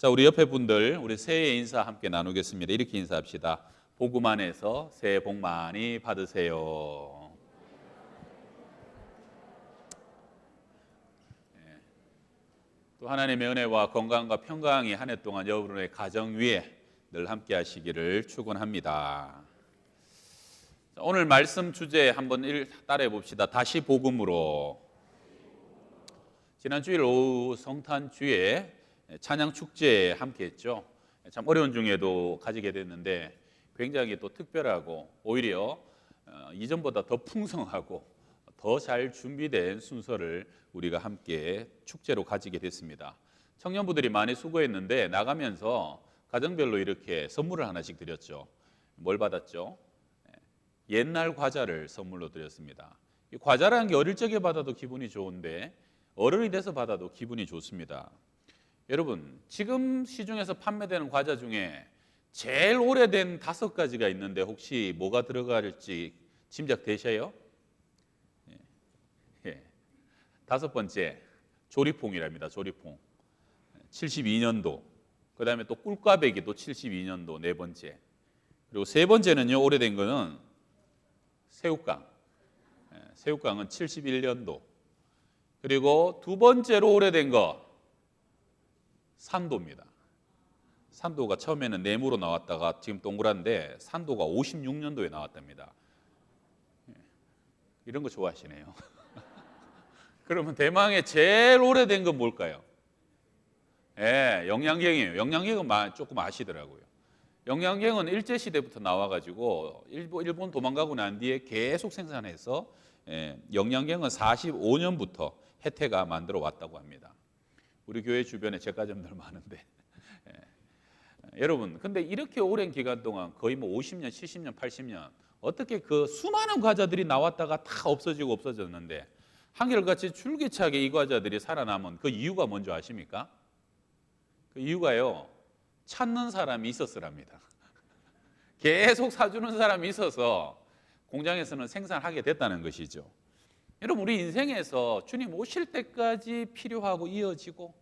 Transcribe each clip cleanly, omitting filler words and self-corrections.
자, 우리 옆에 분들 우리 새해 인사 함께 나누겠습니다. 이렇게 인사합시다. 복음 안에서 새해 복 많이 받으세요. 또 하나님의 은혜와 건강과 평강이 한 해 동안 여러분의 가정 위에 늘 함께 하시기를 축원합니다. 오늘 말씀 주제 한번 따라해 봅시다. 다시 복음으로. 지난 주일 오후 성탄 주에 찬양 축제에 함께 했죠. 참 어려운 중에도 가지게 됐는데 굉장히 또 특별하고 오히려 이전보다 더 풍성하고 더 잘 준비된 순서를 우리가 함께 축제로 가지게 됐습니다. 청년부들이 많이 수고했는데 나가면서 가정별로 이렇게 선물을 하나씩 드렸죠. 뭘 받았죠? 옛날 과자를 선물로 드렸습니다. 이 과자라는 게 어릴 적에 받아도 기분이 좋은데 어른이 돼서 받아도 기분이 좋습니다. 여러분, 지금 시중에서 판매되는 과자 중에 제일 오래된 5가지가 있는데 혹시 뭐가 들어갈지 짐작되셔요? 예. 5번째, 조리퐁이랍니다. 조리퐁. 72년도. 그 다음에 또 꿀꽈배기도 72년도 4번째. 그리고 3번째는요, 오래된 거는 새우깡. 새우깡은 71년도. 그리고 2번째로 오래된 거 산도입니다. 산도가 처음에는 네모로 나왔다가 지금 동그란데 산도가 56년도에 나왔답니다. 이런 거 좋아하시네요. 그러면 대망의 제일 오래된 건 뭘까요? 영양갱이에요. 영양갱은 조금 아시더라고요. 영양갱은 일제시대부터 나와가지고 일본 도망가고 난 뒤에 계속 생산해서 영양갱은 45년부터 혜태가 만들어 왔다고 합니다. 우리 교회 주변에 제과점들 많은데 여러분, 근데 이렇게 오랜 기간 동안 거의 뭐 50년, 70년, 80년 어떻게 그 수많은 과자들이 나왔다가 다 없어졌는데 한결같이 줄기차게 이 과자들이 살아남은 그 이유가 뭔지 아십니까? 그 이유가요, 찾는 사람이 있었으랍니다. 계속 사주는 사람이 있어서 공장에서는 생산하게 됐다는 것이죠. 여러분, 우리 인생에서 주님 오실 때까지 필요하고 이어지고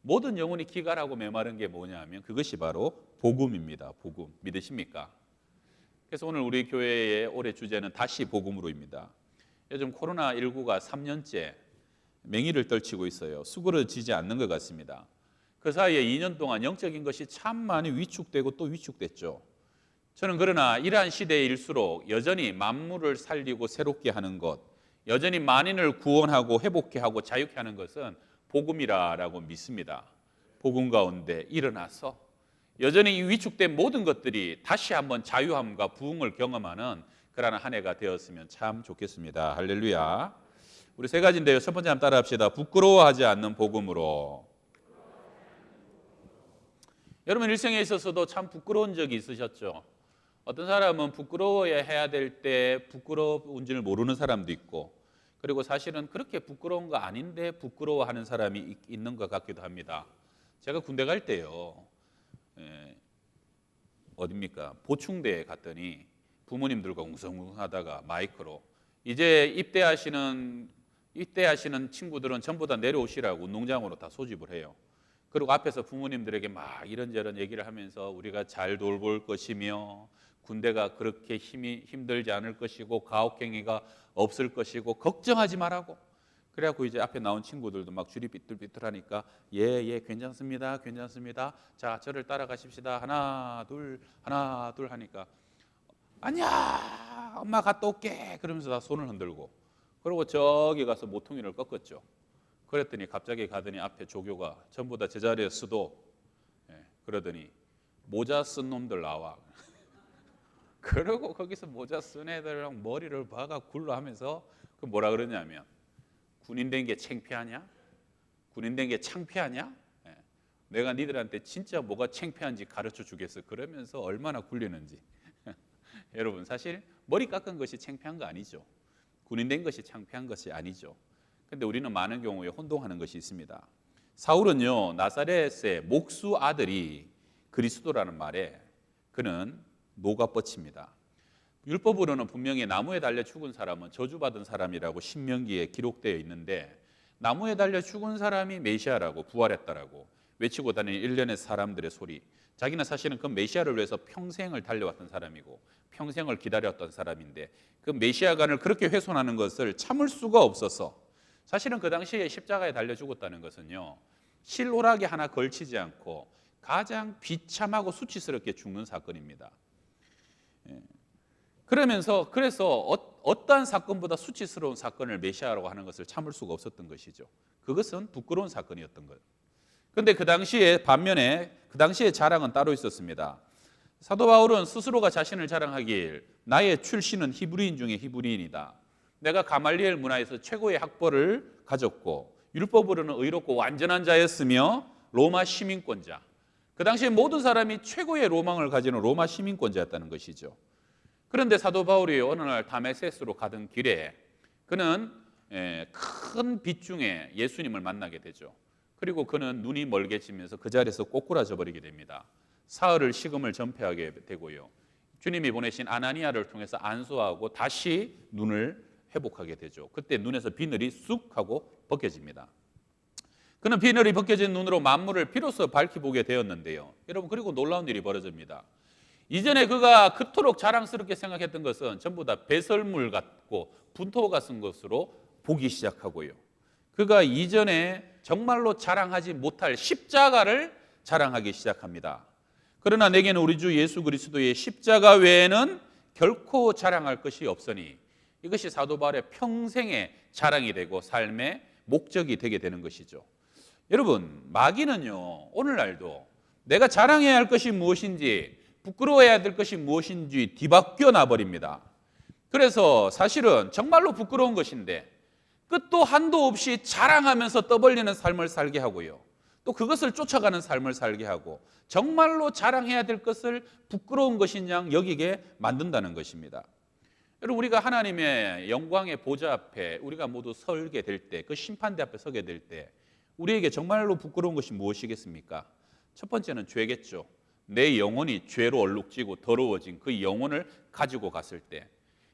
모든 영혼이 기갈하고 메마른 게 뭐냐면 그것이 바로 복음입니다. 복음. 믿으십니까? 그래서 오늘 우리 교회의 올해 주제는 다시 복음으로입니다. 요즘 코로나19가 3년째 맹위를 떨치고 있어요. 수그러지지 않는 것 같습니다. 그 사이에 2년 동안 영적인 것이 참 많이 위축되고 또 위축됐죠. 저는 그러나 이러한 시대일수록 여전히 만물을 살리고 새롭게 하는 것, 여전히 만인을 구원하고 회복케 하고 자유케 하는 것은 복음이라고 믿습니다. 복음 가운데 일어나서 여전히 이 위축된 모든 것들이 다시 한번 자유함과 부흥을 경험하는 그러한 한 해가 되었으면 참 좋겠습니다. 할렐루야. 우리 3가지인데요. 첫 번째 한번 따라 합시다. 부끄러워하지 않는 복음으로. 여러분 일생에 있어서도 참 부끄러운 적이 있으셨죠? 어떤 사람은 부끄러워야 될 때 부끄러운 줄 모르는 사람도 있고, 그리고 사실은 그렇게 부끄러운 거 아닌데 부끄러워하는 사람이 있는 것 같기도 합니다. 제가 군대 갈 때요, 어딥니까? 보충대에 갔더니 부모님들과 웅성웅성하다가 마이크로 이제 입대하시는 친구들은 전부 다 내려오시라고 운동장으로 다 소집을 해요. 그리고 앞에서 부모님들에게 막 이런저런 얘기를 하면서 우리가 잘 돌볼 것이며 군대가 그렇게 힘들지 않을 것이고 가혹행위가 없을 것이고 걱정하지 말라고. 그래갖고 이제 앞에 나온 친구들도 막 줄이 삐뚤삐뚤하니까 예 괜찮습니다. 자, 저를 따라가십시다. 하나 둘 하니까 아니야 엄마 갔다 올게 그러면서 다 손을 흔들고, 그리고 저기 가서 모퉁이를 꺾었죠. 그랬더니 갑자기 가더니 앞에 조교가 전부 다 제자리에 서도 그러더니 모자 쓴 놈들 나와. 그러고 거기서 모자 쓴 애들랑 머리를 박아 굴러하면서 그 뭐라 그러냐면 군인 된 게 창피하냐? 군인 된 게 창피하냐? 내가 니들한테 진짜 뭐가 창피한지 가르쳐 주겠어. 그러면서 얼마나 굴리는지. 여러분 사실 머리 깎은 것이 창피한 거 아니죠. 군인 된 것이 창피한 것이 아니죠. 근데 우리는 많은 경우에 혼동하는 것이 있습니다. 사울은요, 나사렛의 목수 아들이 그리스도라는 말에 그는 노가 뻗칩니다. 율법으로는 분명히 나무에 달려 죽은 사람은 저주받은 사람이라고 신명기에 기록되어 있는데 나무에 달려 죽은 사람이 메시아라고 부활했다라고. 외치고 다니는 일련의 사람들의 소리. 자기는 사실은 그 메시아를 위해서 평생을 달려왔던 사람이고 평생을 기다렸던 사람인데 그 메시아관을 그렇게 훼손하는 것을 참을 수가 없어서 사실은 그 당시에 십자가에 달려 죽었다는 것은요, 실오라기 하나 걸치지 않고 가장 비참하고 수치스럽게 죽는 사건입니다. 그래서 어떠한 사건보다 수치스러운 사건을 메시아라고 하는 것을 참을 수가 없었던 것이죠. 그것은 부끄러운 사건이었던 거예요. 그런데 반면에 그 당시에 자랑은 따로 있었습니다. 사도 바울은 스스로가 자신을 자랑하길 나의 출신은 히브리인 중에 히브리인이다. 내가 가말리엘 문화에서 최고의 학벌을 가졌고 율법으로는 의롭고 완전한 자였으며 로마 시민권자. 그 당시에 모든 사람이 최고의 로망을 가지는 로마 시민권자였다는 것이죠. 그런데 사도 바울이 어느 날 다메섹으로 가던 길에 그는 큰 빛 중에 예수님을 만나게 되죠. 그리고 그는 눈이 멀게지면서 그 자리에서 꼬꾸라져 버리게 됩니다. 사흘을 식음을 전폐하게 되고요. 주님이 보내신 아나니아를 통해서 안수하고 다시 눈을 회복하게 되죠. 그때 눈에서 비늘이 쑥 하고 벗겨집니다. 그는 비늘이 벗겨진 눈으로 만물을 비로소 밝히 보게 되었는데요. 여러분, 그리고 놀라운 일이 벌어집니다. 이전에 그가 그토록 자랑스럽게 생각했던 것은 전부 다 배설물 같고 분토 같은 것으로 보기 시작하고요. 그가 이전에 정말로 자랑하지 못할 십자가를 자랑하기 시작합니다. 그러나 내게는 우리 주 예수 그리스도의 십자가 외에는 결코 자랑할 것이 없으니 이것이 사도 바울의 평생의 자랑이 되고 삶의 목적이 되게 되는 것이죠. 여러분, 마귀는요, 오늘날도 내가 자랑해야 할 것이 무엇인지 부끄러워해야 될 것이 무엇인지 뒤바뀌어 놔버립니다. 그래서 사실은 정말로 부끄러운 것인데 끝도 한도 없이 자랑하면서 떠벌리는 삶을 살게 하고요. 또 그것을 쫓아가는 삶을 살게 하고 정말로 자랑해야 될 것을 부끄러운 것인 양 여기게 만든다는 것입니다. 여러분, 우리가 하나님의 영광의 보좌 앞에 우리가 모두 서게 될 때, 그 심판대 앞에 서게 될 때 우리에게 정말로 부끄러운 것이 무엇이겠습니까? 첫 번째는 죄겠죠. 내 영혼이 죄로 얼룩지고 더러워진 그 영혼을 가지고 갔을 때,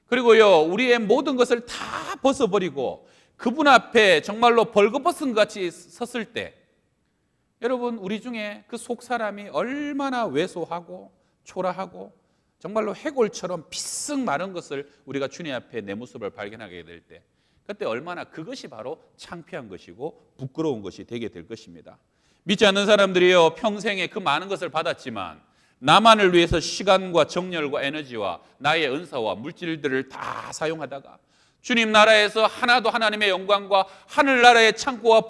그리고요, 우리의 모든 것을 다 벗어버리고 그분 앞에 정말로 벌거벗은 같이 섰을 때, 여러분, 우리 중에 그 속 사람이 얼마나 왜소하고 초라하고 정말로 해골처럼 비쓱 마른 것을 우리가 주님 앞에 내 모습을 발견하게 될 때, 그때 얼마나 그것이 바로 창피한 것이고 부끄러운 것이 되게 될 것입니다. 믿지 않는 사람들이요, 평생에 그 많은 것을 받았지만 나만을 위해서 시간과 정열과 에너지와 나의 은사와 물질들을 다 사용하다가 주님 나라에서 하나도 하나님의 영광과 하늘나라의 창고와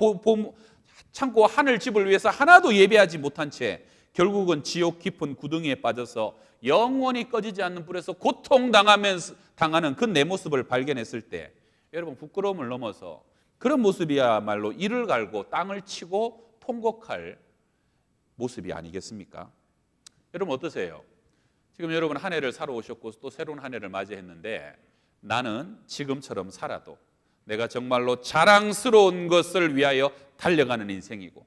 하늘 집을 위해서 하나도 예배하지 못한 채 결국은 지옥 깊은 구덩이에 빠져서 영원히 꺼지지 않는 불에서 고통당하면서 당하는 그 내 모습을 발견했을 때, 여러분, 부끄러움을 넘어서 그런 모습이야말로 이를 갈고 땅을 치고 통곡할 모습이 아니겠습니까? 여러분, 어떠세요? 지금 여러분 한 해를 살아오셨고 또 새로운 한 해를 맞이했는데 나는 지금처럼 살아도 내가 정말로 자랑스러운 것을 위하여 달려가는 인생이고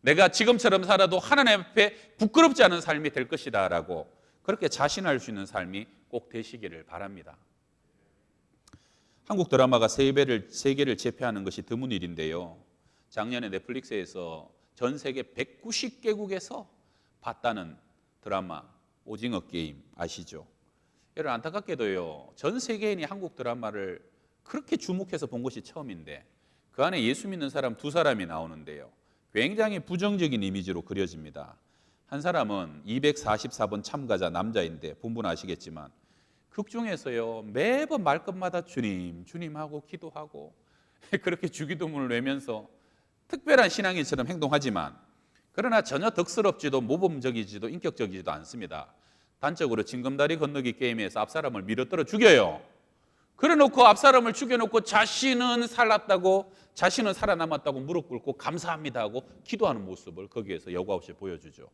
내가 지금처럼 살아도 하나님 앞에 부끄럽지 않은 삶이 될 것이다 라고 그렇게 자신할 수 있는 삶이 꼭 되시기를 바랍니다. 한국 드라마가 세계를 제패하는 것이 드문 일인데요, 작년에 넷플릭스에서 전 세계 190개국에서 봤다는 드라마 오징어 게임 아시죠? 여러분, 안타깝게도요, 전 세계인이 한국 드라마를 그렇게 주목해서 본 것이 처음인데 그 안에 예수 믿는 사람 2사람이 나오는데요, 굉장히 부정적인 이미지로 그려집니다. 한 사람은 244번 참가자 남자인데 본부는 아시겠지만 극 중에서요 매번 말끝마다 주님 주님하고 기도하고 그렇게 주기도문을 외면서 특별한 신앙인처럼 행동하지만 그러나 전혀 덕스럽지도 모범적이지도 인격적이지도 않습니다. 단적으로 징검다리 건너기 게임에서 앞사람을 밀어떨어 죽여요. 그래놓고 앞사람을 죽여놓고 자신은 살았다고, 자신은 살아남았다고 무릎 꿇고 감사합니다 하고 기도하는 모습을 거기에서 여과 없이 보여주죠.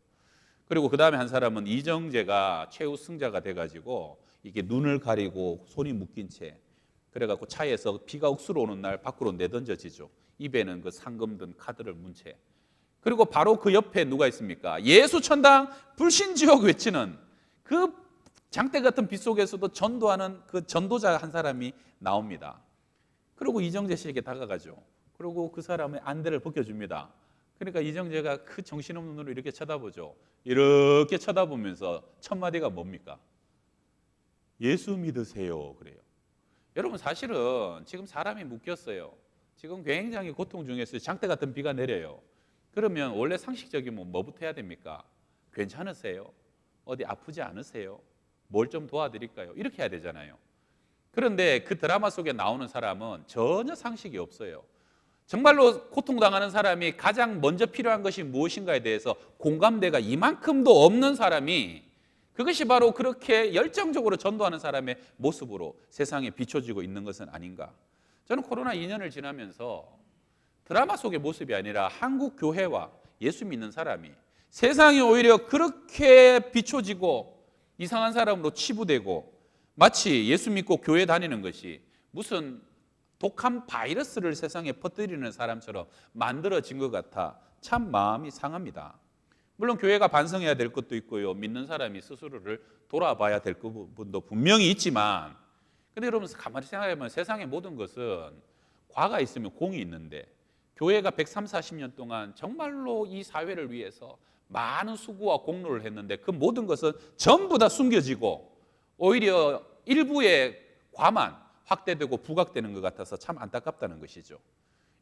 그리고 그 다음에 한 사람은 이정재가 최우승자가 돼가지고 이게 눈을 가리고 손이 묶인 채 그래갖고 차에서 비가 억수로 오는 날 밖으로 내던져지죠. 입에는 그 상금 든 카드를 문 채. 그리고 바로 그 옆에 누가 있습니까? 예수 천당 불신지옥 외치는 그 장대 같은 빛 속에서도 전도하는 그 전도자 한 사람이 나옵니다. 그리고 이정재 씨에게 다가가죠. 그리고 그 사람의 안대를 벗겨줍니다. 그러니까 이정재가 그 정신없는 눈으로 이렇게 쳐다보죠. 이렇게 쳐다보면서 첫 마디가 뭡니까? 예수 믿으세요. 그래요. 여러분 사실은 지금 사람이 묶였어요. 지금 굉장히 고통 중에서 장대 같은 비가 내려요. 그러면 원래 상식적이면 뭐부터 해야 됩니까? 괜찮으세요? 어디 아프지 않으세요? 뭘 좀 도와드릴까요? 이렇게 해야 되잖아요. 그런데 그 드라마 속에 나오는 사람은 전혀 상식이 없어요. 정말로 고통당하는 사람이 가장 먼저 필요한 것이 무엇인가에 대해서 공감대가 이만큼도 없는 사람이, 그것이 바로 그렇게 열정적으로 전도하는 사람의 모습으로 세상에 비춰지고 있는 것은 아닌가. 저는 코로나 2년을 지나면서 드라마 속의 모습이 아니라 한국 교회와 예수 믿는 사람이 세상이 오히려 그렇게 비춰지고 이상한 사람으로 치부되고 마치 예수 믿고 교회 다니는 것이 무슨 독한 바이러스를 세상에 퍼뜨리는 사람처럼 만들어진 것 같아 참 마음이 상합니다. 물론 교회가 반성해야 될 것도 있고요, 믿는 사람이 스스로를 돌아봐야 될 부분도 분명히 있지만, 근데 여러분 가만히 생각해보면 세상의 모든 것은 과가 있으면 공이 있는데, 교회가 130, 40년 동안 정말로 이 사회를 위해서 많은 수고와 공로를 했는데 그 모든 것은 전부 다 숨겨지고 오히려 일부의 과만 확대되고 부각되는 것 같아서 참 안타깝다는 것이죠.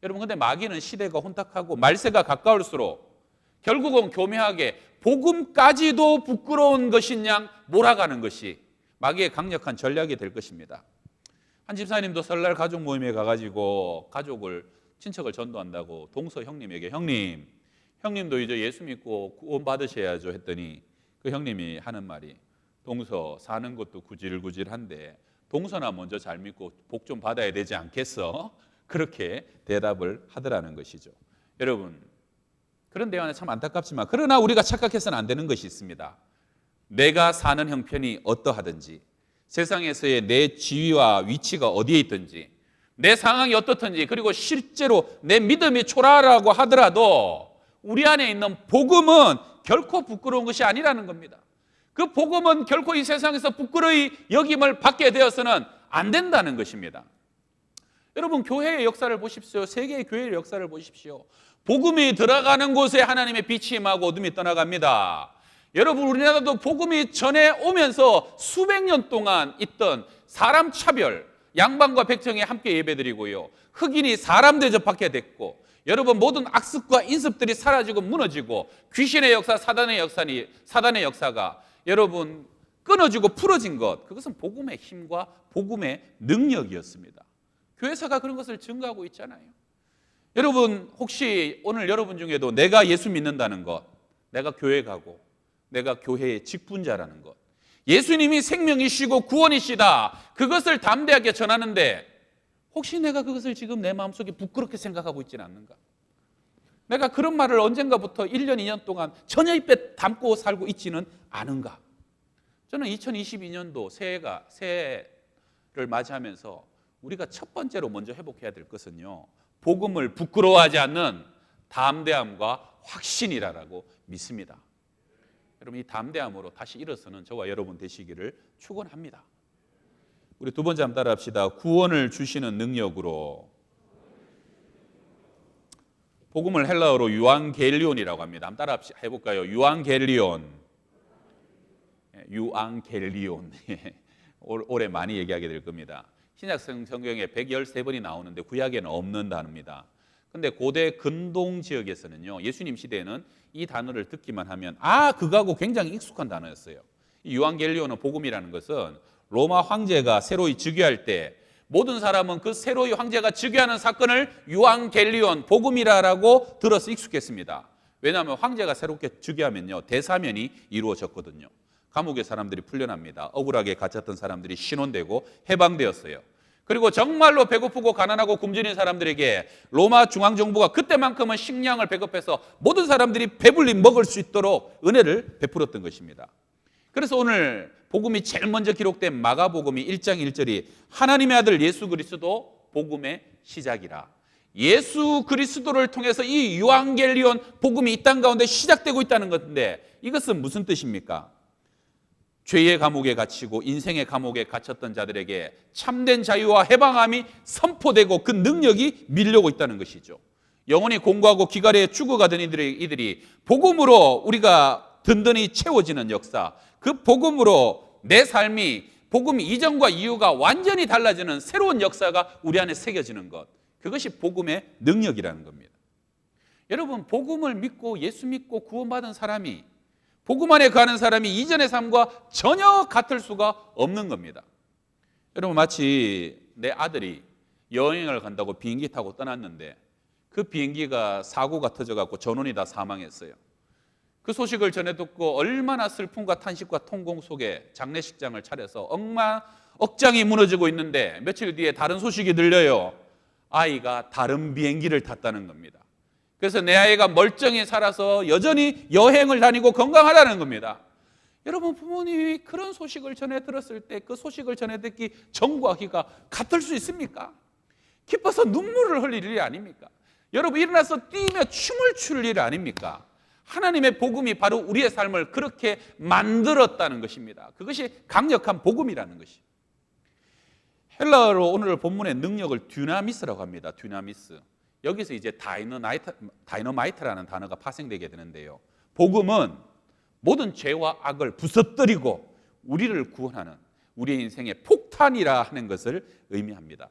여러분, 근데 마귀는 시대가 혼탁하고 말세가 가까울수록 결국은 교묘하게 복음까지도 부끄러운 것인 양 몰아가는 것이 마귀의 강력한 전략이 될 것입니다. 한 집사님도 설날 가족 모임에 가가지고 친척을 전도한다고 동서 형님에게 형님도 이제 예수 믿고 구원 받으셔야죠 했더니 그 형님이 하는 말이, 동서 사는 것도 구질구질한데 동서나 먼저 잘 믿고 복 좀 받아야 되지 않겠어? 그렇게 대답을 하더라는 것이죠. 여러분, 그런 대화는 참 안타깝지만 그러나 우리가 착각해서는 안 되는 것이 있습니다. 내가 사는 형편이 어떠하든지, 세상에서의 내 지위와 위치가 어디에 있든지, 내 상황이 어떻든지, 그리고 실제로 내 믿음이 초라하다고 하더라도 우리 안에 있는 복음은 결코 부끄러운 것이 아니라는 겁니다. 그 복음은 결코 이 세상에서 부끄러이 여김을 받게 되어서는 안 된다는 것입니다. 여러분, 교회의 역사를 보십시오. 세계의 교회의 역사를 보십시오. 복음이 들어가는 곳에 하나님의 빛이 임하고 어둠이 떠나갑니다. 여러분, 우리나라도 복음이 전해 오면서 수백 년 동안 있던 사람 차별, 양반과 백성이 함께 예배드리고요, 흑인이 사람 대접받게 됐고, 여러분 모든 악습과 인습들이 사라지고 무너지고 귀신의 역사, 사단의 역사가 여러분 끊어지고 풀어진 것, 그것은 복음의 힘과 복음의 능력이었습니다. 교회사가 그런 것을 증거하고 있잖아요. 여러분, 혹시 오늘 여러분 중에도 내가 예수 믿는다는 것, 내가 교회 가고 내가 교회의 직분자라는 것, 예수님이 생명이시고 구원이시다, 그것을 담대하게 전하는데 혹시 내가 그것을 지금 내 마음속에 부끄럽게 생각하고 있지는 않는가? 내가 그런 말을 언젠가부터 1년, 2년 동안 전혀 입에 담고 살고 있지는 않은가? 저는 2022년도 새해를 맞이하면서 우리가 첫 번째로 먼저 회복해야 될 것은요, 복음을 부끄러워하지 않는 담대함과 확신이라고 믿습니다. 여러분, 이 담대함으로 다시 일어서는 저와 여러분 되시기를 축원합니다. 우리 두 번째 한번 따라합시다. 구원을 주시는 능력으로. 복음을 헬라어로 유앙겔리온이라고 합니다. 한번 따라 해볼까요? 유앙겔리온. 올해 많이 얘기하게 될 겁니다. 신약 성경에 113번이 나오는데 구약에는 없는 단어입니다. 근데 고대 근동 지역에서는요, 예수님 시대에는 이 단어를 듣기만 하면 그거하고 굉장히 익숙한 단어였어요. 이 유앙겔리온은 복음이라는 것은 로마 황제가 새로이 즉위할 때 모든 사람은 그 새로이 황제가 즉위하는 사건을 유앙겔리온, 복음이라고 들어서 익숙했습니다. 왜냐하면 황제가 새롭게 즉위하면요, 대사면이 이루어졌거든요. 감옥의 사람들이 풀려납니다. 억울하게 갇혔던 사람들이 신원되고 해방되었어요. 그리고 정말로 배고프고 가난하고 굶주린 사람들에게 로마 중앙정부가 그때만큼은 식량을 배급해서 모든 사람들이 배불리 먹을 수 있도록 은혜를 베풀었던 것입니다. 그래서 오늘 복음이 제일 먼저 기록된 마가복음이 1장 1절이 하나님의 아들 예수 그리스도 복음의 시작이라. 예수 그리스도를 통해서 이 유앙겔리온 복음이 이 땅 가운데 시작되고 있다는 건데, 이것은 무슨 뜻입니까? 죄의 감옥에 갇히고 인생의 감옥에 갇혔던 자들에게 참된 자유와 해방함이 선포되고 그 능력이 밀려오고 있다는 것이죠. 영혼이 공고하고 기갈에 죽어가던 이들이 복음으로 우리가 든든히 채워지는 역사, 그 복음으로 내 삶이 복음 이전과 이후가 완전히 달라지는 새로운 역사가 우리 안에 새겨지는 것, 그것이 복음의 능력이라는 겁니다. 여러분, 복음을 믿고 예수 믿고 구원받은 사람이, 복음 안에 가는 사람이 이전의 삶과 전혀 같을 수가 없는 겁니다. 여러분, 마치 내 아들이 여행을 간다고 비행기 타고 떠났는데 그 비행기가 사고가 터져갖고 전원이 다 사망했어요. 그 소식을 전해 듣고 얼마나 슬픔과 탄식과 통공 속에 장례식장을 차려서 억장이 무너지고 있는데 며칠 뒤에 다른 소식이 들려요. 아이가 다른 비행기를 탔다는 겁니다. 그래서 내 아이가 멀쩡히 살아서 여전히 여행을 다니고 건강하다는 겁니다. 여러분, 부모님이 그런 소식을 전해 들었을 때 그 소식을 전해 듣기 전과 후가 같을 수 있습니까? 기뻐서 눈물을 흘릴 일이 아닙니까? 여러분, 일어나서 뛰며 춤을 출 일 아닙니까? 하나님의 복음이 바로 우리의 삶을 그렇게 만들었다는 것입니다. 그것이 강력한 복음이라는 것이. 헬라어로 오늘 본문의 능력을 듀나미스라고 합니다. 듀나미스. 여기서 이제 다이너마이트라는 단어가 파생되게 되는데요. 복음은 모든 죄와 악을 부서뜨리고 우리를 구원하는 우리의 인생의 폭탄이라 하는 것을 의미합니다.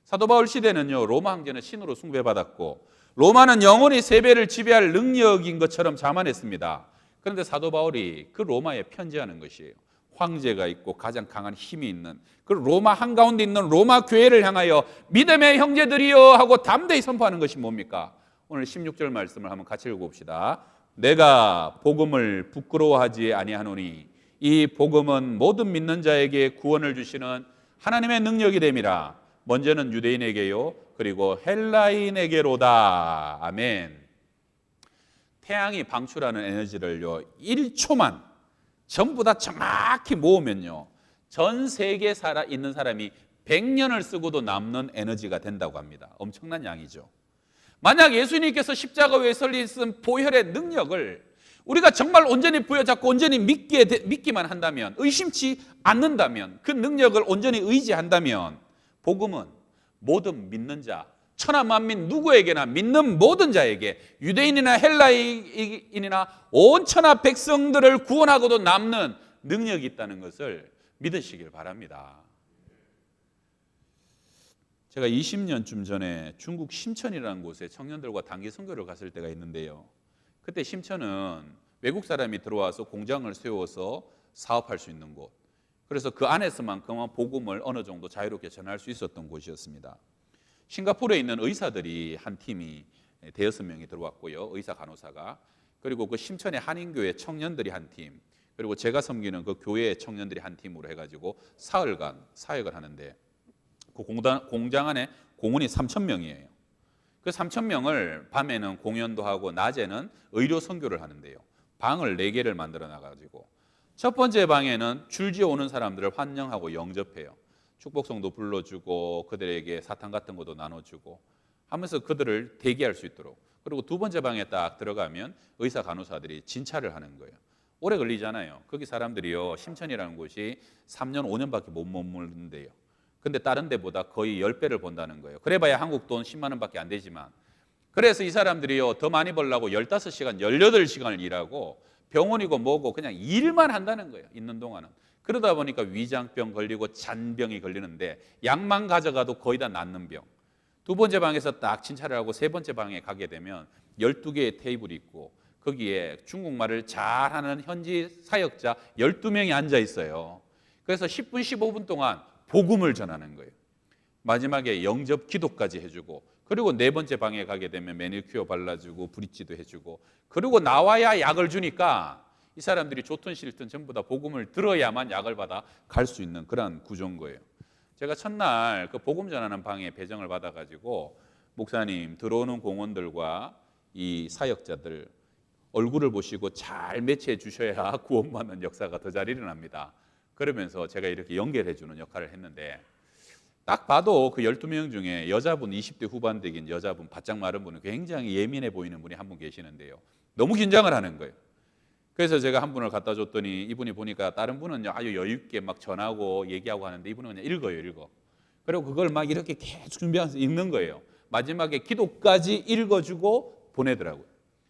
사도 바울 시대는요, 로마 황제는 신으로 숭배받았고 로마는 영원히 세배를 지배할 능력인 것처럼 자만했습니다. 그런데 사도 바울이 그 로마에 편지하는 것이에요. 황제가 있고 가장 강한 힘이 있는 그 로마 한가운데 있는 로마 교회를 향하여 믿음의 형제들이여 하고 담대히 선포하는 것이 뭡니까? 오늘 16절 말씀을 한번 같이 읽어봅시다. 내가 복음을 부끄러워하지 아니하노니 이 복음은 모든 믿는 자에게 구원을 주시는 하나님의 능력이 됨이라. 먼저는 유대인에게요, 그리고 헬라인에게로다. 아멘. 태양이 방출하는 에너지를요 1초만 전부 다 정확히 모으면요 전 세계에 있는 사람이 100년을 쓰고도 남는 에너지가 된다고 합니다. 엄청난 양이죠. 만약 예수님께서 십자가 위에 설리신 보혈의 능력을 우리가 정말 온전히 부여잡고 온전히 믿기만 한다면, 의심치 않는다면, 그 능력을 온전히 의지한다면 복음은 모든 믿는 자, 천하 만민 누구에게나 믿는 모든 자에게, 유대인이나 헬라인이나 온 천하 백성들을 구원하고도 남는 능력이 있다는 것을 믿으시길 바랍니다. 제가 20년쯤 전에 중국 심천이라는 곳에 청년들과 단기 선교를 갔을 때가 있는데요. 그때 심천은 외국 사람이 들어와서 공장을 세워서 사업할 수 있는 곳, 그래서 그 안에서만큼은 복음을 어느 정도 자유롭게 전할 수 있었던 곳이었습니다. 싱가포르에 있는 의사들이 한 팀이 대여섯 명이 들어왔고요. 의사 간호사가. 그리고 그 심천의 한인교회 청년들이 한 팀, 그리고 제가 섬기는 그 교회의 청년들이 한 팀으로 해가지고 사흘간 사역을 하는데 그 공장 안에 공원이 3,000명이에요. 그 3,000명을 밤에는 공연도 하고 낮에는 의료 선교를 하는데요. 방을 4개를 만들어 놔가지고 첫 번째 방에는 줄지어 오는 사람들을 환영하고 영접해요. 축복성도 불러주고 그들에게 사탕 같은 것도 나눠주고 하면서 그들을 대기할 수 있도록. 그리고 두 번째 방에 딱 들어가면 의사 간호사들이 진찰을 하는 거예요. 오래 걸리잖아요. 거기 사람들이요, 심천이라는 곳이 3년 5년밖에 못 머무는데요. 근데 다른 데보다 거의 10배를 번다는 거예요. 그래봐야 한국 돈 10만 원밖에 안 되지만, 그래서 이 사람들이요 더 많이 벌려고 15시간, 18시간을 일하고 병원이고 뭐고 그냥 일만 한다는 거예요. 있는 동안은. 그러다 보니까 위장병 걸리고 잔병이 걸리는데 약만 가져가도 거의 다 낫는 병. 두 번째 방에서 딱 진찰을 하고 세 번째 방에 가게 되면 12개의 테이블이 있고 거기에 중국말을 잘하는 현지 사역자 12명이 앉아 있어요. 그래서 10분, 15분 동안 복음을 전하는 거예요. 마지막에 영접 기도까지 해주고, 그리고 네 번째 방에 가게 되면 매니큐어 발라주고 브릿지도 해주고, 그리고 나와야 약을 주니까 이 사람들이 좋든 싫든 전부 다 복음을 들어야만 약을 받아 갈 수 있는 그런 구조인 거예요. 제가 첫날 그 복음 전하는 방에 배정을 받아가지고 목사님, 들어오는 공원들과 이 사역자들 얼굴을 보시고 잘 매치해 주셔야 구원받는 역사가 더 잘 일어납니다. 그러면서 제가 이렇게 연결해 주는 역할을 했는데, 딱 봐도 그 12명 중에 여자분, 20대 후반대긴 여자분, 바짝 마른 분은 굉장히 예민해 보이는 분이 한 분 계시는데요. 너무 긴장을 하는 거예요. 그래서 제가 한 분을 갖다 줬더니 이분이 보니까 다른 분은 아주 여유 있게 막 전하고 얘기하고 하는데 이분은 그냥 읽어요. 그리고 그걸 막 이렇게 계속 준비하면서 읽는 거예요. 마지막에 기도까지 읽어주고 보내더라고요.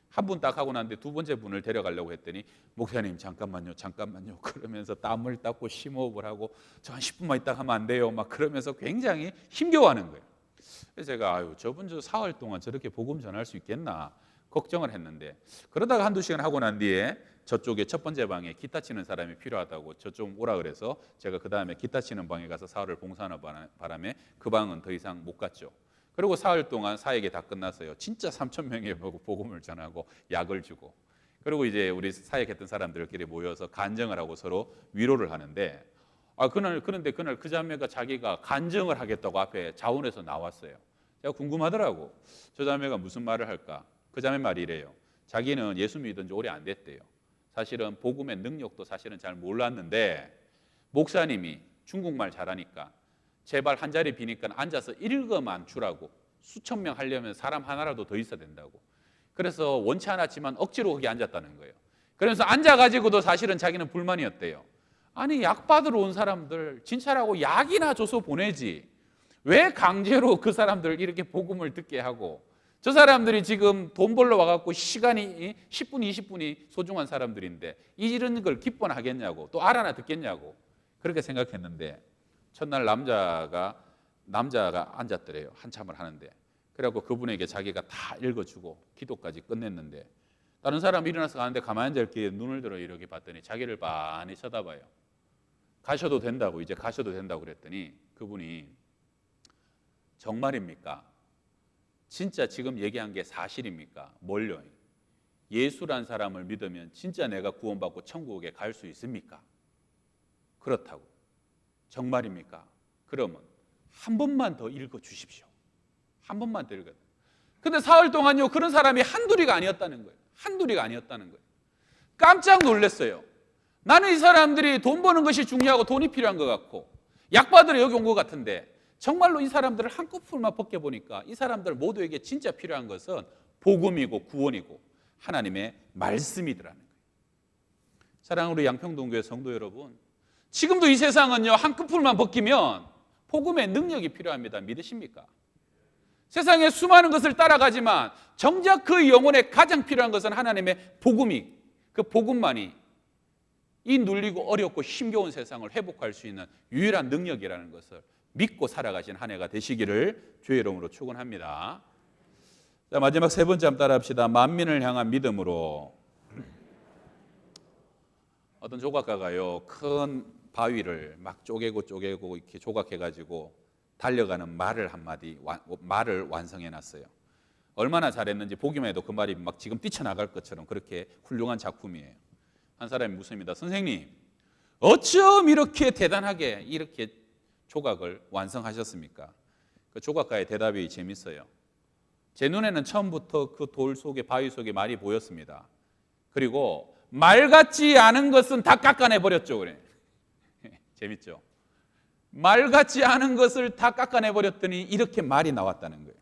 한 분 딱 하고 났는데 두 번째 분을 데려가려고 했더니 목사님 잠깐만요 그러면서 땀을 닦고 심호흡을 하고 저 한 10분만 있다 하면 안 돼요 막 그러면서 굉장히 힘겨워하는 거예요. 그래서 제가 저분 저 사흘 동안 저렇게 복음 전할 수 있겠나 걱정을 했는데, 그러다가 한두 시간 하고 난 뒤에 저쪽에 첫 번째 방에 기타 치는 사람이 필요하다고 저쪽 오라 그래서 제가 그 다음에 기타 치는 방에 가서 사흘을 봉사하는 바람에 그 방은 더 이상 못 갔죠. 그리고 사흘 동안 사역이 다 끝났어요. 진짜 3,000명에 복음을 전하고 약을 주고, 그리고 이제 우리 사역했던 사람들끼리 모여서 간증을 하고 서로 위로를 하는데, 그런데 그날 그 자매가 자기가 간증을 하겠다고 앞에 자원에서 나왔어요. 제가 궁금하더라고. 저 자매가 무슨 말을 할까? 그 자매 말이 이래요. 자기는 예수 믿은 지 오래 안 됐대요. 사실은 복음의 능력도 사실은 잘 몰랐는데 목사님이 중국말 잘하니까 제발 한 자리 비니까 앉아서 읽어만 주라고, 수천 명 하려면 사람 하나라도 더 있어야 된다고. 그래서 원치 않았지만 억지로 거기 앉았다는 거예요. 그래서 앉아가지고도 사실은 자기는 불만이었대요. 아니 약 받으러 온 사람들 진짜라고 약이나 줘서 보내지 왜 강제로 그 사람들 이렇게 복음을 듣게 하고, 저 사람들이 지금 돈 벌러 와갖고 시간이 10분 20분이 소중한 사람들인데 이런 걸 기뻐나 하겠냐고, 또 알아나 듣겠냐고 그렇게 생각했는데, 첫날 남자가 앉았더래요. 한참을 하는데. 그래갖고 그분에게 자기가 다 읽어주고 기도까지 끝냈는데, 다른 사람이 일어나서 가는데 가만히 앉아있게 눈을 들어 이렇게 봤더니 자기를 많이 쳐다봐요. 가셔도 된다고, 이제 가셔도 된다고 그랬더니 그분이 정말입니까? 진짜 지금 얘기한 게 사실입니까? 뭘요? 예수란 사람을 믿으면 진짜 내가 구원받고 천국에 갈 수 있습니까? 그렇다고. 정말입니까? 그러면 한 번만 더 읽어주십시오. 한 번만 더 읽어요. 근데 사흘 동안요 그런 사람이 한둘이가 아니었다는 거예요. 한둘이가 아니었다는 거예요. 깜짝 놀랐어요. 나는 이 사람들이 돈 버는 것이 중요하고 돈이 필요한 것 같고 약 받으러 여기 온 것 같은데, 정말로 이 사람들을 한꺼풀만 벗겨보니까 이 사람들 모두에게 진짜 필요한 것은 복음이고 구원이고 하나님의 말씀이더라는 거예요. 사랑하는 우리 양평동교회 성도 여러분, 지금도 이 세상은요 한꺼풀만 벗기면 복음의 능력이 필요합니다. 믿으십니까? 세상에 수많은 것을 따라가지만 정작 그 영혼에 가장 필요한 것은 하나님의 복음이, 그 복음만이 이 눌리고 어렵고 힘겨운 세상을 회복할 수 있는 유일한 능력이라는 것을 믿고 살아가신 한 해가 되시기를 주의 이름으로 축원합니다. 자, 마지막 세 번째 한번 따라합시다. 만민을 향한 믿음으로. 어떤 조각가가요 큰 바위를 막 쪼개고 이렇게 조각해가지고 달려가는 말을 한마디, 말을 완성해놨어요. 얼마나 잘했는지 보기만 해도 그 말이 막 지금 뛰쳐나갈 것처럼 그렇게 훌륭한 작품이에요. 한 사람이 묻습니다. 선생님, 어쩜 이렇게 대단하게 이렇게 조각을 완성하셨습니까? 그 조각가의 대답이 재밌어요. 제 눈에는 처음부터 그 돌 속에, 바위 속에 말이 보였습니다. 그리고 말 같지 않은 것은 다 깎아내버렸죠. 그래. 재밌죠? 말 같지 않은 것을 다 깎아내버렸더니 이렇게 말이 나왔다는 거예요.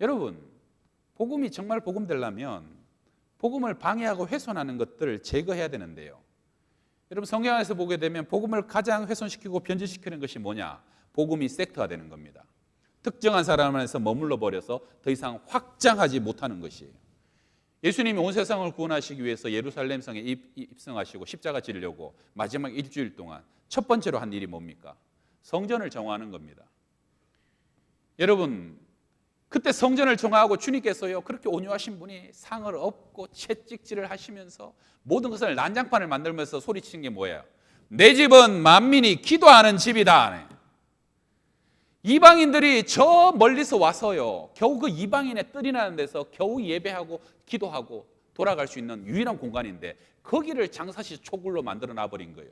여러분, 복음이 정말 복음 되려면 복음을 방해하고 훼손하는 것들을 제거해야 되는데요. 여러분, 성경 안에서 보게 되면 복음을 가장 훼손시키고 변질시키는 것이 뭐냐? 복음이 섹터화되는 겁니다. 특정한 사람 안에서 머물러 버려서 더 이상 확장하지 못하는 것이에요. 예수님이 온 세상을 구원하시기 위해서 예루살렘 성에 입성하시고 십자가 지려고 마지막 일주일 동안 첫 번째로 한 일이 뭡니까? 성전을 정화하는 겁니다. 여러분, 그때 성전을 정화하고 주님께서요 그렇게 온유하신 분이 상을 업고 채찍질을 하시면서 모든 것을 난장판을 만들면서 소리치는 게 뭐예요? 내 집은 만민이 기도하는 집이다. 이방인들이 저 멀리서 와서요 겨우 그 이방인의 뜰이 나는 데서 겨우 예배하고 기도하고 돌아갈 수 있는 유일한 공간인데 거기를 장사시 초굴로 만들어 놔버린 거예요.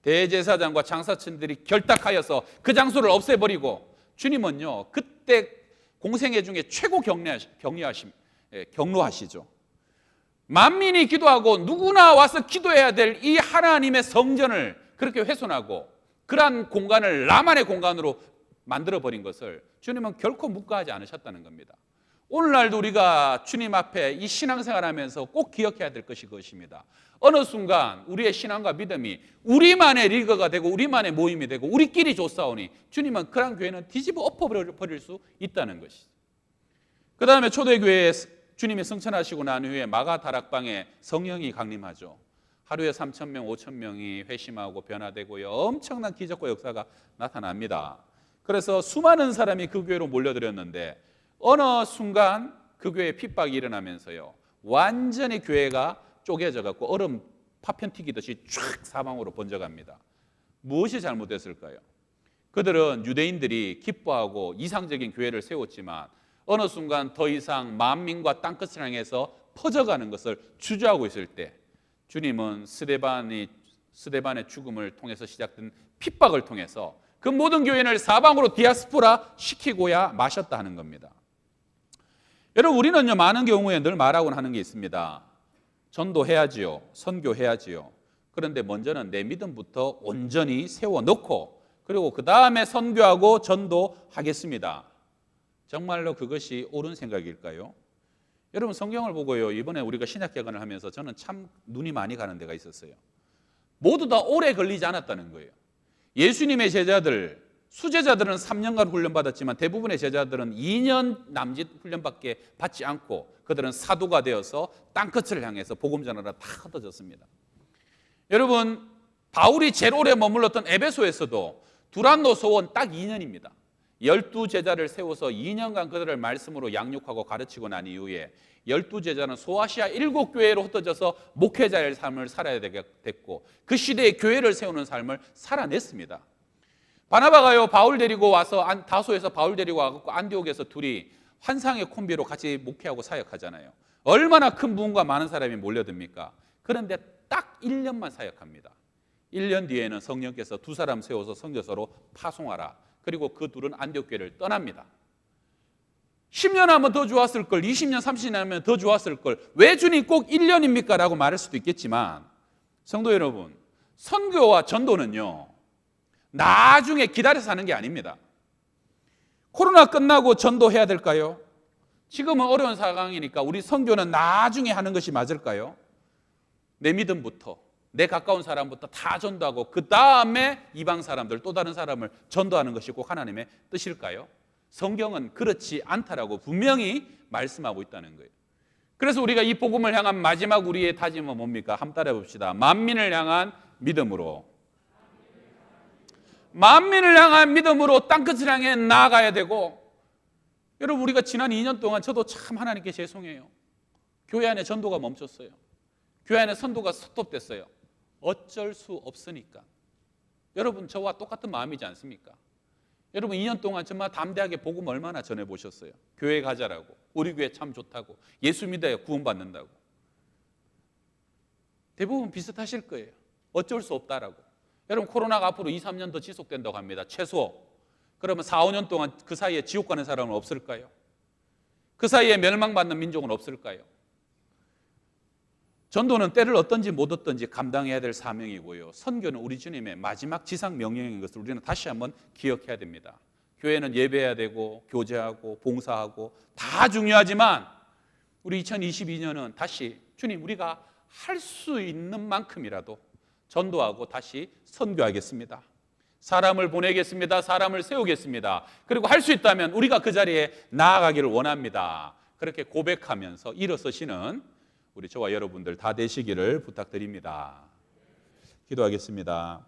대제사장과 장사층들이 결탁하여서 그 장소를 없애버리고 주님은요 그때 공생애 중에 최고 경로하시죠. 만민이 기도하고 누구나 와서 기도해야 될 이 하나님의 성전을 그렇게 훼손하고 그러한 공간을 나만의 공간으로 만들어버린 것을 주님은 결코 묵과하지 않으셨다는 겁니다. 오늘날도 우리가 주님 앞에 이 신앙생활하면서 꼭 기억해야 될 것이 그것입니다. 어느 순간 우리의 신앙과 믿음이 우리만의 리그가 되고 우리만의 모임이 되고 우리끼리 조싸우니 주님은 그런 교회는 뒤집어 엎어버릴 수 있다는 것이죠. 그 다음에 초대교회에 주님이 승천하시고 난 후에 마가 다락방에 성령이 강림하죠. 하루에 3,000명, 5,000명이 회심하고 변화되고요. 엄청난 기적과 역사가 나타납니다. 그래서 수많은 사람이 그 교회로 몰려들었는데 어느 순간 그 교회에 핍박이 일어나면서요. 완전히 교회가 쪼개져 갖고 얼음 파편 튀기듯이 쫙 사방으로 번져갑니다. 무엇이 잘못됐을까요? 그들은 유대인들이 기뻐하고 이상적인 교회를 세웠지만 어느 순간 더 이상 만민과 땅끝을 향해서 퍼져가는 것을 주저하고 있을 때 주님은 스데반의 죽음을 통해서 시작된 핍박을 통해서 그 모든 교인을 사방으로 디아스포라 시키고야 마셨다 하는 겁니다. 여러분, 우리는요 많은 경우에 늘 말하곤 하는 게 있습니다. 전도해야지요, 선교해야지요. 그런데 먼저는 내 믿음부터 온전히 세워놓고 그리고 그 다음에 선교하고 전도하겠습니다. 정말로 그것이 옳은 생각일까요? 여러분, 성경을 보고요, 이번에 우리가 신약개관을 하면서 저는 참 눈이 많이 가는 데가 있었어요. 모두 다 오래 걸리지 않았다는 거예요. 예수님의 제자들, 수제자들은 3년간 훈련받았지만 대부분의 제자들은 2년 남짓 훈련밖에 받지 않고 그들은 사도가 되어서 땅끝을 향해서 복음 전하러 다 흩어졌습니다. 여러분, 바울이 제일 오래 머물렀던 에베소에서도 두란노 소원 딱 2년입니다. 12제자를 세워서 2년간 그들을 말씀으로 양육하고 가르치고 난 이후에 12제자는 소아시아 7교회로 흩어져서 목회자의 삶을 살아야 됐고 그 시대에 교회를 세우는 삶을 살아냈습니다. 바나바가요 바울 데리고 와서 다소에서 바울 데리고 와서 안디옥에서 둘이 환상의 콤비로 같이 목회하고 사역하잖아요. 얼마나 큰 부흥과 많은 사람이 몰려듭니까? 그런데 딱 1년만 사역합니다. 1년 뒤에는 성령께서 두 사람 세워서 선교사로 파송하라. 그리고 그 둘은 안디옥 교회를 떠납니다. 10년 하면 더 좋았을 걸, 20년, 30년 하면 더 좋았을 걸, 왜 주님 꼭 1년입니까? 라고 말할 수도 있겠지만 성도 여러분, 선교와 전도는요 나중에 기다려서 하는 게 아닙니다. 코로나 끝나고 전도해야 될까요? 지금은 어려운 상황이니까 우리 선교는 나중에 하는 것이 맞을까요? 내 믿음부터, 내 가까운 사람부터 다 전도하고 그 다음에 이방 사람들, 또 다른 사람을 전도하는 것이 꼭 하나님의 뜻일까요? 성경은 그렇지 않다라고 분명히 말씀하고 있다는 거예요. 그래서 우리가 이 복음을 향한 마지막 우리의 다짐은 뭡니까? 한번 따라해 봅시다. 만민을 향한 믿음으로. 만민을 향한 믿음으로 땅끝을 향해 나아가야 되고, 여러분, 우리가 지난 2년 동안 저도 참 하나님께 죄송해요. 교회 안에 전도가 멈췄어요. 교회 안에 선도가 스톱됐어요. 어쩔 수 없으니까. 여러분, 저와 똑같은 마음이지 않습니까? 여러분, 2년 동안 정말 담대하게 복음 얼마나 전해보셨어요? 교회 가자라고, 우리 교회 참 좋다고, 예수 믿어야 구원받는다고. 대부분 비슷하실 거예요. 어쩔 수 없다라고. 여러분, 코로나가 앞으로 2, 3년 더 지속된다고 합니다. 최소. 그러면 4, 5년 동안 그 사이에 지옥 가는 사람은 없을까요? 그 사이에 멸망받는 민족은 없을까요? 전도는 때를 얻든지 못 얻든지 감당해야 될 사명이고요. 선교는 우리 주님의 마지막 지상 명령인 것을 우리는 다시 한번 기억해야 됩니다. 교회는 예배해야 되고 교제하고 봉사하고 다 중요하지만 우리 2022년은 다시 주님, 우리가 할 수 있는 만큼이라도 전도하고 다시 선교하겠습니다. 사람을 보내겠습니다. 사람을 세우겠습니다. 그리고 할 수 있다면 우리가 그 자리에 나아가기를 원합니다. 그렇게 고백하면서 일어서시는 우리 저와 여러분들 다 되시기를 부탁드립니다. 기도하겠습니다.